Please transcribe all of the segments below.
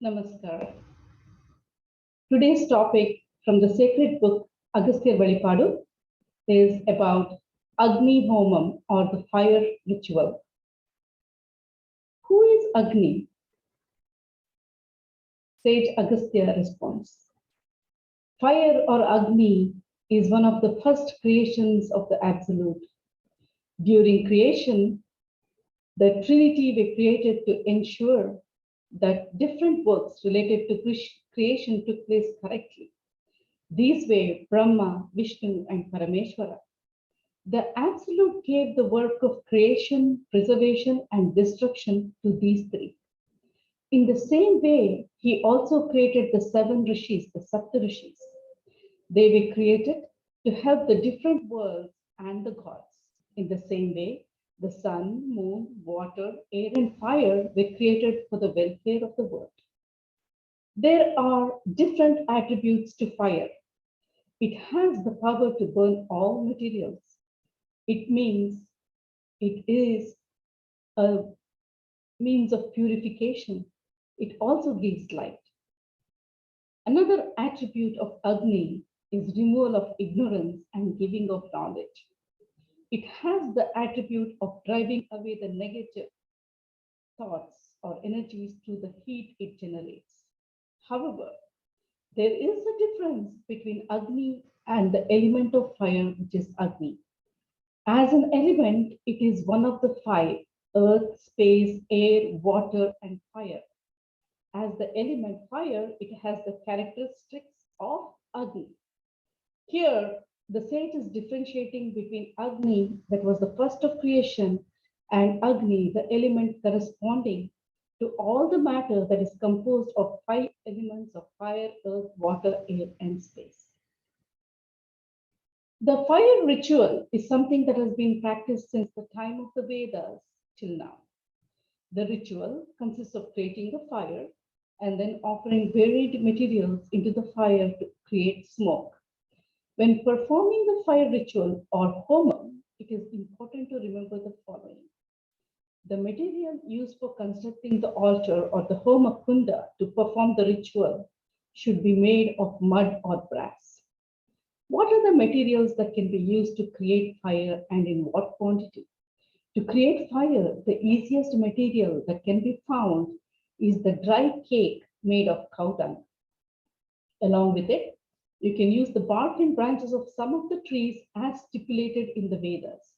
Namaskar. Today's topic from the sacred book Agastiyar Vazhipaadu is about Agni Homam or the fire ritual. Who is Agni? Sage Agastya responds. Fire or Agni is one of the first creations of the Absolute. During creation, the Trinity were created to ensure that different works related to creation took place correctly. These were Brahma, Vishnu, and Parameshwara. The Absolute gave the work of creation, preservation, and destruction to these three. In the same way, he also created the seven rishis, the Saptarishis. They were created to help the different worlds and the gods. In the same way, the sun, moon, water, air, and fire were created for the welfare of the world. There are different attributes to fire. It has the power to burn all materials. It means it is a means of purification. It also gives light. Another attribute of Agni is removal of ignorance and giving of knowledge. It has the attribute of driving away the negative thoughts or energies through the heat it generates. However, there is a difference between Agni and the element of fire, which is Agni. As an element, it is one of the five: earth, space, air, water, and fire. As the element fire, it has the characteristics of Agni. Here, the sage is differentiating between Agni, that was the first of creation, and Agni, the element corresponding to all the matter that is composed of five elements of fire, earth, water, air, and space. The fire ritual is something that has been practiced since the time of the Vedas till now. The ritual consists of creating a fire and then offering varied materials into the fire to create smoke. When performing the fire ritual or homam, it is important to remember the following. The material used for constructing the altar or the homa kunda to perform the ritual should be made of mud or brass. What are the materials that can be used to create fire and in what quantity? To create fire, the easiest material that can be found is the dry cake made of cow dung. Along with it, you can use the bark and branches of some of the trees as stipulated in the Vedas.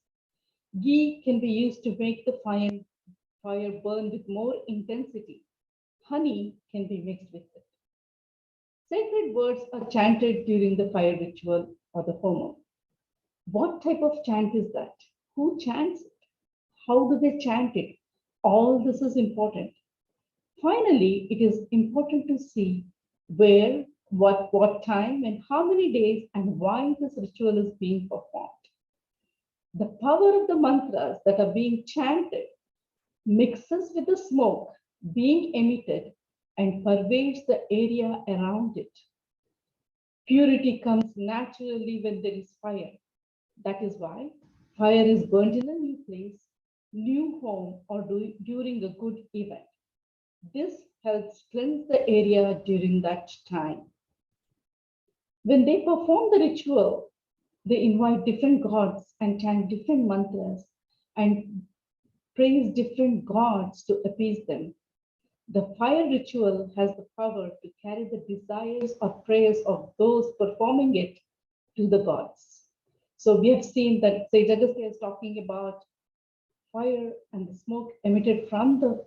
Ghee can be used to make the fire burn with more intensity. Honey can be mixed with it. Sacred words are chanted during the fire ritual or the homam. What type of chant is that? Who chants it? How do they chant it? All this is important. Finally, it is important to see where, what time, and how many days, and why this ritual is being performed. The power of the mantras that are being chanted mixes with the smoke being emitted and pervades the area around it. Purity comes naturally when there is fire. That is why fire is burnt in a new place, new home, or during a good event. This helps cleanse the area during that time. When they perform the ritual, they invite different gods and chant different mantras and praise different gods to appease them. The fire ritual has the power to carry the desires or prayers of those performing it to the gods. So we have seen that Sage Agastya is talking about fire and the smoke emitted from the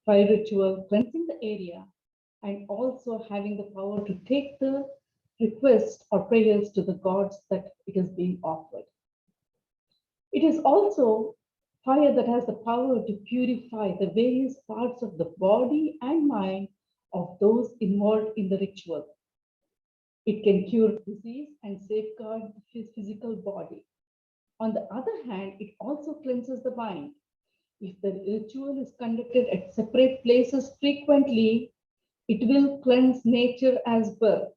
fire ritual, cleansing the area, and also having the power to take the request or prayers to the gods that it is being offered. It is also fire that has the power to purify the various parts of the body and mind of those involved in the ritual. It can cure disease and safeguard the physical body. On the other hand, it also cleanses the mind. If the ritual is conducted at separate places frequently, it will cleanse nature as well.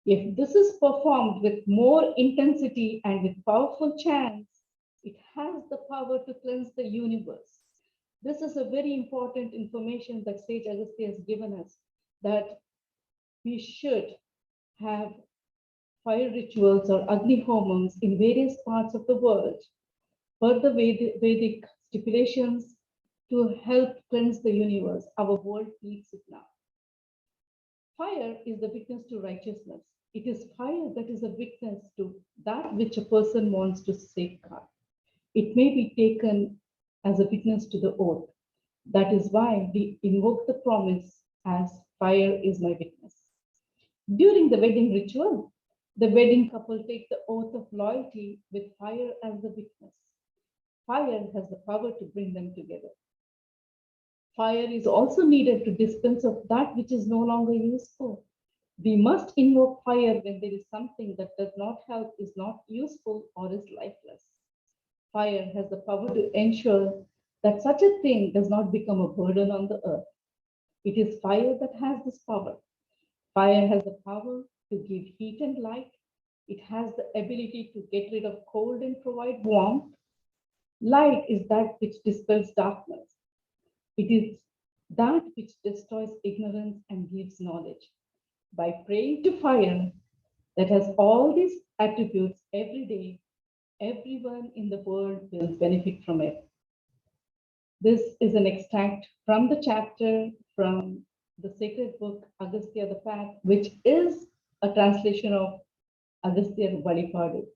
If this is performed with more intensity and with powerful chants, it has the power to cleanse the universe. This is a very important information that Sage Agastya has given us, that we should have fire rituals or Agni Homams in various parts of the world per the Vedic stipulations to help cleanse the universe. Our world needs it now. Fire is the witness to righteousness. It is fire that is a witness to that which a person wants to safeguard. It may be taken as a witness to the oath. That is why we invoke the promise as fire is my witness. During the wedding ritual, the wedding couple take the oath of loyalty with fire as the witness. Fire has the power to bring them together. Fire is also needed to dispense of that which is no longer useful. We must invoke fire when there is something that does not help, is not useful, or is lifeless. Fire has the power to ensure that such a thing does not become a burden on the earth. It is fire that has this power. Fire has the power to give heat and light. It has the ability to get rid of cold and provide warmth. Light is that which dispels darkness. It is that which destroys ignorance and gives knowledge. By praying to fire that has all these attributes every day, everyone in the world will benefit from it. This is an extract from the chapter from the sacred book Agastya the Path, which is a translation of Agasthyar Vazhipaadu.